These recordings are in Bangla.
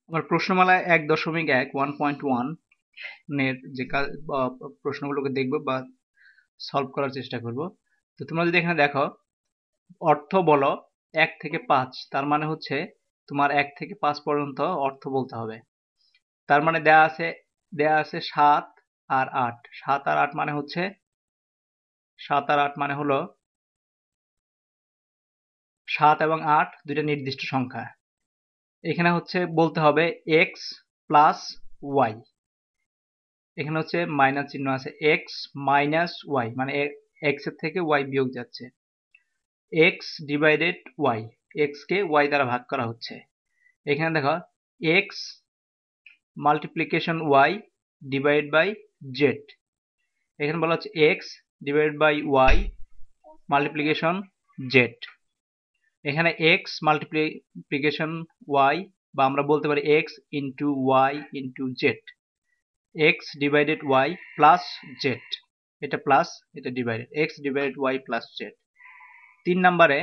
আমার প্রশ্নমালায় 1.1 1.1 এর যে প্রশ্নগুলোকে দেখব বা সলভ করার চেষ্টা করব। তো তোমরা যদি এখানে দেখো অর্থ বলো 1 থেকে 5, তার মানে হচ্ছে তোমার 1 থেকে 5 পর্যন্ত অর্থ বলতে হবে। তার মানে দেয়া আছে 7 আর 8। 7 আর 8 মানে হচ্ছে 7 আর 8 মানে হলো 7 এবং 8 দুইটা নির্দিষ্ট সংখ্যা। এখানে হচ্ছে বলতে হবে x প্লাস y। এখানে হচ্ছে মাইনাস চিহ্ন আছে, x মাইনাস y মানে x এর থেকে y বিয়োগ যাচ্ছে। x ডিভাইডেড y, x কে y দ্বারা ভাগ করা হচ্ছে। এখানে দেখো x multiplication y divide by z। এখানে বলা হচ্ছে x divide by y multiplication z। এখানে x মাল্টিপ্লিকেশন y, বা আমরা বলতে পারি x into y into z। x divided y plus z, এটা প্লাস এটা divided, x divided y plus z। 3 নম্বরে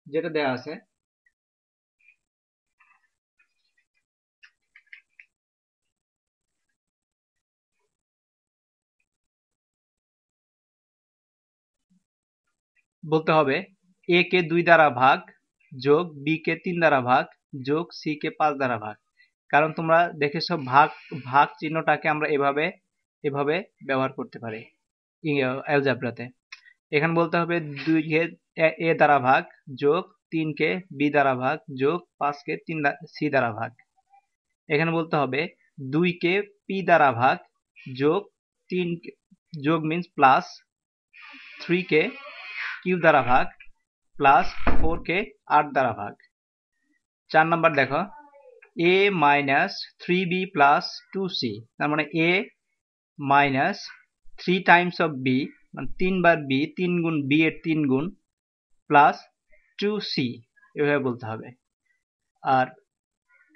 যেটা দেয়া আছে বলতে হবে a কে 2 দ্বারা ভাগ যোগ b কে 3 দ্বারা ভাগ যোগ c কে 5 দ্বারা ভাগ। কারণ তোমরা দেখেছো ভাগ ভাগ চিহ্নটাকে আমরা এভাবে এভাবে ব্যবহার করতে পারি অ্যালজেব্রাতে। এখানে বলতে হবে 2 কে a দ্বারা ভাগ যোগ 3 কে b দ্বারা ভাগ যোগ 5 কে c দ্বারা ভাগ। এখানে বলতে হবে 2 কে p দ্বারা ভাগ যোগ 3 যোগ মিন্স প্লাস 3 কে q দ্বারা ভাগ প্লাস 4 কে 8 দ্বারা ভাগ। 4 নাম্বার দেখো a minus 3b plus 2c, তার মানে a minus 3 Times of b, মানে 3 বার b, 3 গুণ b এর 3 গুণ প্লাস 2c, এভাবে বলতে হবে। আর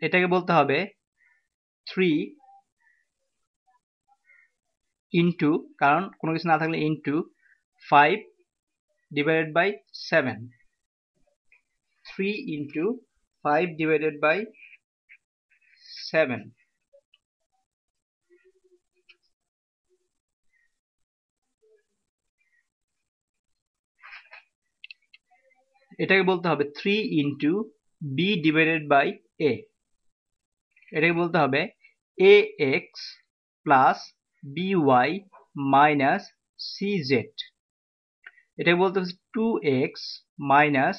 এটাকে বলতে হবে 3 ইন্টু, কারণ কোনো কিছু না থাকলে into 5 divided by 7, 3 into 5 divided by 7। এটাকে বলতে হবে 3 into b divided by a। এটাকে বলতে হবে ax plus by minus cz। এটাকে বলতে হবে 2x minus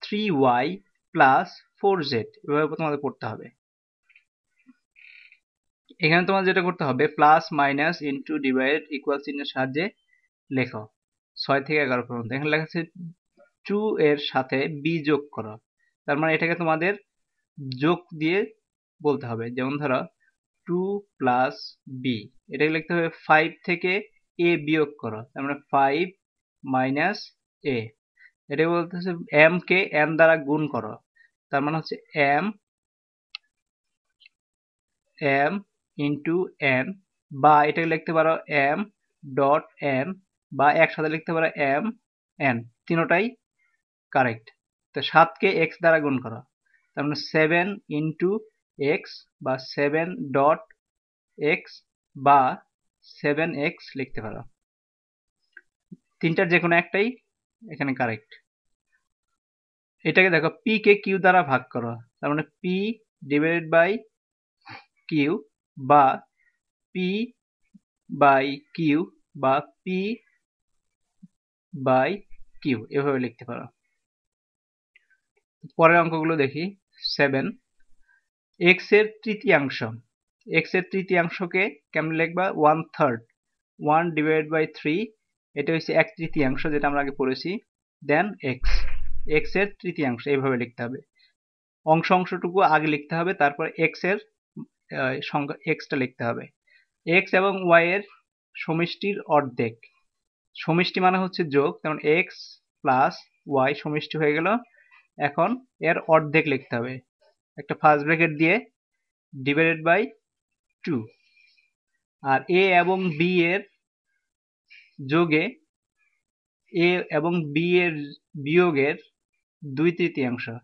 3y plus 4z। এভাবে তোমাদের পড়তে হবে। এখানে তোমার যেটা করতে হবে plus minus into divide equal চিহ্নের সাহায্যে লেখো 6 থেকে 11 পর্যন্ত। এখানে লেখা আছে 2 এর সাথে b যোগ করো, তার মানে এটাকে তোমাদের যোগ দিয়ে বলতে হবে। যেমন ধরো 2 প্লাস b, এটাকে লিখতে হবে 5 থেকে a বিয়োগ করো, তার মানে 5 মাইনাস a। এটাকে বলতে হচ্ছে m কে n দ্বারা গুণ করো, তার মানে হচ্ছে m ইন্টু n, বা এটাকে লিখতে পারো m ডট n, বা একসাথে লিখতে পারো m n, তিনোটাই কারেক্ট। তো 7 কে x দ্বারা গুণ করো, তার মানে 7 ইন্টু x, বা 7 ডট x, বা 7x লিখতে পারো। তিনটার যে কোনো একটাই এখানে কারেক্ট। এটাকে দেখো p কে q দ্বারা ভাগ করো, তার মানে p ডিভাইডেড বাই q, বা p বাই q, বা p বাই q, এভাবে লিখতে পারো। পরের অঙ্কগুলো দেখি। 7, x এর তৃতীয়াংশ। x এর তৃতীয়াংশকে কেমন লিখবা? 1/3, 1 ডিভাইডেড বাই 3, এটা হচ্ছে 1/3, যেটা আমরা আগে পড়েছি। দেন x, x এর তৃতীয়াংশ এইভাবে লিখতে হবে। অংশটুকু আগে লিখতে হবে, তারপর x এর সংখ্যা xটা লিখতে হবে। x এবং y এর সমষ্টির অর্ধেক। সমষ্টি মানে হচ্ছে যোগ, যেমন x প্লাস y সমষ্টি হয়ে গেল। এখন এর অর্ধেক লিখতে হবে, একটা ফার্স্ট ব্র্যাকেট দিয়ে ডিভাইডেড বাই 2। আর a এবং b এর যোগে a এবং b এর বিয়োগের 2/3,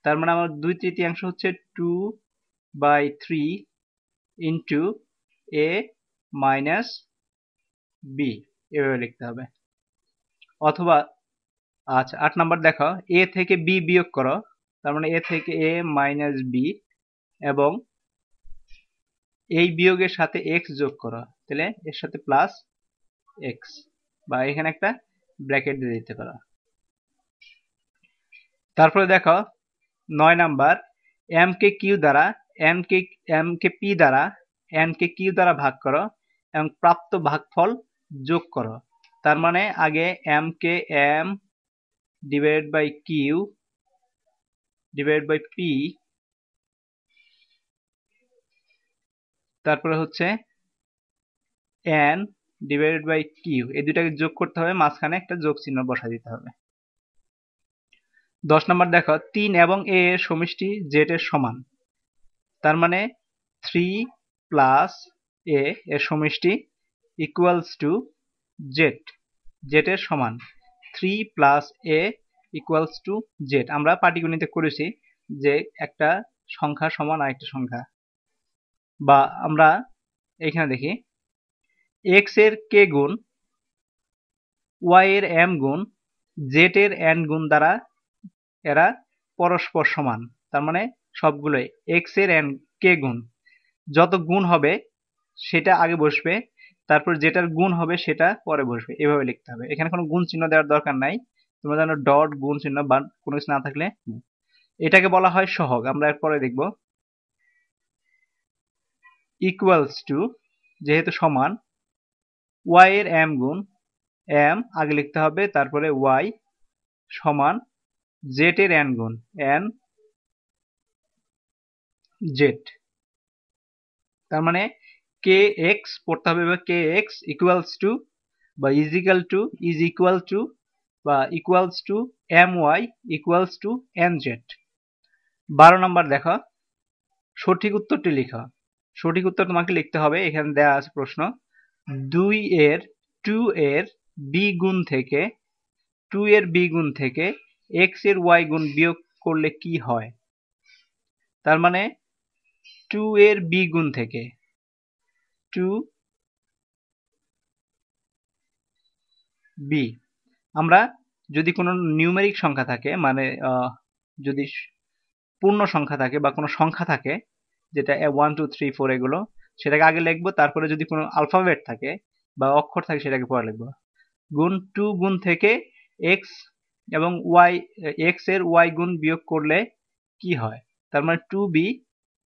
তার মানে আমার 2/3 হচ্ছে 2 by 3 into a minus b, এভাবে লিখতে হবে। অথবা আচ্ছা 8 নাম্বার দেখো, এ থেকে বি বিয়োগ করো, তার মানে এ থেকে এ মাইনাস বি, এবং এই বিয়োগের সাথে এক্স যোগ করো, তাহলে এর সাথে প্লাস এক্স, বা এখানে একটা ব্র্যাকেট দিয়ে দিতে পারো। তারপরে দেখো 9 নাম্বার, এম কে কিউ দ্বারা এম কে পি দ্বারা এন কে কিউ দ্বারা ভাগ করো এবং প্রাপ্ত ভাগফল যোগ করো। তার মানে আগে এম কে m divided by q divided by p, তারপরে হচ্ছে এন ডিভাইডেড বাই কিউ, এই দুটাকে যোগ করতে হবে, মাঝখানে একটা যোগ চিহ্ন বসা দিতে হবে। 10 নম্বর দেখো, 3 এবং এ এর সমষ্টি জেড এর সমান, তার মানে 3 প্লাস এ এর সমষ্টি ইকুয়ালস টু জেড, জেড এর সমান 3 plus A equals to Z. আমরা পাটিগণিতে করেছি যে একটা সংখ্যা সমান আরেকটা সংখ্যা, বা আমরা এখানে দেখি এক্স এর কে গুণ, ওয়াই এর এম গুণ, জেড এর এন গুণ দ্বারা এরা পরস্পর সমান। তার মানে সবগুলোই এক্স এর এন কে গুণ, যত গুণ হবে সেটা আগে বসবে, তারপর যেটার গুণ হবে সেটা পরে বসবে, এভাবে লিখতে হবে। এখানে কোনো গুণ চিহ্ন দেওয়ার দরকার নাই, তোমরা জানো ডট গুণ চিহ্ন বা কোনো কিছু না থাকলে এটাকে বলা হয় সহগ। আমরা এরপরে দেখব ইকুয়ালস টু, যেহেতু সমান, ওয়াই এর এম গুণ, এম আগে লিখতে হবে, তারপরে ওয়াই সমান জেড এর এন গুণ, এন জেড। তার মানে কে এক্স পড়তে হবে, বা কে এক্স ইকুয়ালস টু বা ইজ ইকুয়াল টু বা equals to m y equals to n z. 12 number দেখো, সঠিক উত্তরটি লিখো। সঠিক উত্তর তোমাকে লিখতে হবে, এখানে দেওয়া আছে প্রশ্ন, 2 এর 2 এর বি গুণ থেকে 2 এর বি গুণ থেকে এক্স এর ওয়াই গুণ বিয়োগ করলে কি হয়। তার মানে 2 এর বি গুণ থেকে 2 বি, আমরা যদি কোনো নিউমেরিক সংখ্যা থাকে, মানে যদি পূর্ণ সংখ্যা থাকে বা কোনো সংখ্যা থাকে যেটা 1 2 3 4 এগুলো, সেটাকে আগে লিখবো, তারপরে যদি কোনো আলফাবেট থাকে বা অক্ষর থাকে সেটাকে পরে লিখবো। গুণ 2 গুণ থেকে এক্স এবং ওয়াই, এক্স এর ওয়াই গুণ বিয়োগ করলে কি হয়। তার মানে 2b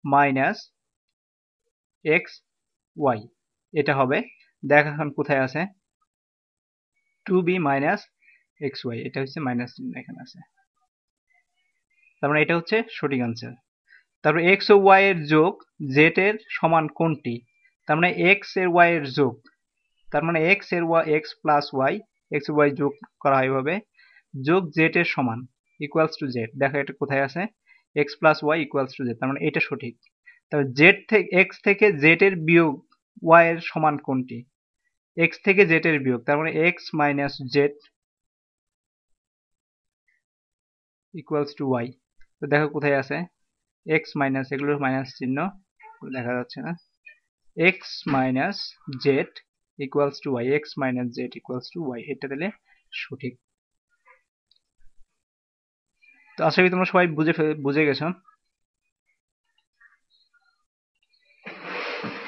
মাইনাস এক্স ওয়াই, এটা হবে। দেখ এখন কোথায় আছে 2b মাইনাস এক্স ওয়াই, এটা হচ্ছে মাইনাস চিহ্ন এখানে আছে, তার মানে এটা হচ্ছে সঠিক আনসার। তারপর এক্স ও ওয়াই এর যোগ জেড এর সমান কোনটি। তার মানে এক্স এর ওয়াই এর যোগ, তার মানে এক্স এর y, x plus y, x y যোগ করা হয় এভাবে, যোগ জেড এর সমান ইকুয়ালস টু জেড। দেখো এটা কোথায় আছে, x plus y equals to z, তার মানে এটা সঠিক। তারপর জেড থেকে এক্স থেকে জেড এর বিয়োগ ওয়াই এর সমান কোনটি, এক্স থেকে জেড এর বিয়োগ, তার মানে x minus z equals to y. তো দেখো কোথায় আছে এক্স মাইনাস, এগুলোর মাইনাস চিহ্ন দেখা যাচ্ছে না, x minus z equals to y, x minus z equals to y, এটা দিলে সঠিক। তো আশা করি তোমরা সবাই বুঝে গেছো।